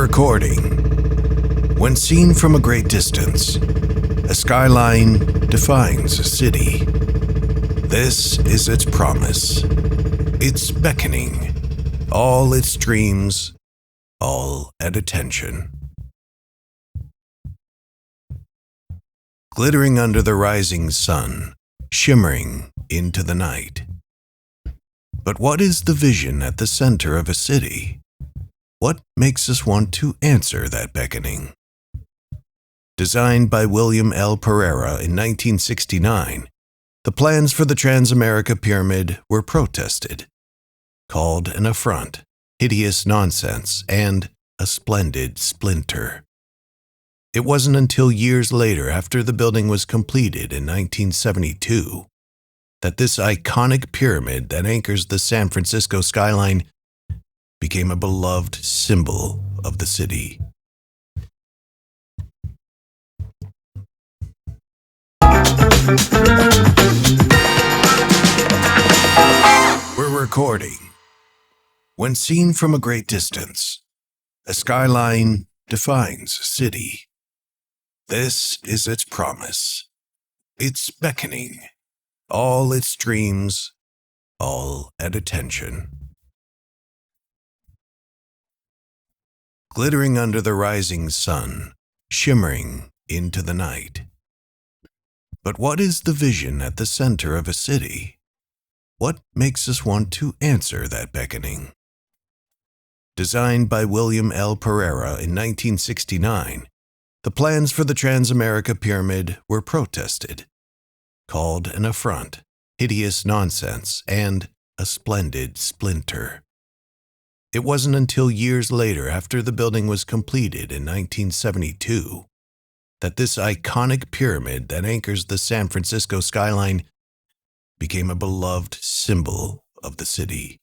Recording. When seen from a great distance, a skyline defines a city. This is its promise, its beckoning, all its dreams, all at attention. Glittering under the rising sun, shimmering into the night. But what is the vision at the center of a city? What makes us want to answer that beckoning? Designed by William L. Pereira in 1969, the plans for the Transamerica Pyramid were protested, called an affront, hideous nonsense, and a splendid splinter. It wasn't until years later, after the building was completed in 1972, that this iconic pyramid that anchors the San Francisco skyline became a beloved symbol of the city. We're recording. When seen from a great distance, a skyline defines a city. This is its promise, its beckoning, all its dreams, all at attention. Glittering under the rising sun, shimmering into the night. But what is the vision at the center of a city? What makes us want to answer that beckoning? Designed by William L. Pereira in 1969, the plans for the Transamerica Pyramid were protested, called an affront, hideous nonsense, and a splendid splinter. It wasn't until years later, after the building was completed in 1972, that this iconic pyramid that anchors the San Francisco skyline became a beloved symbol of the city.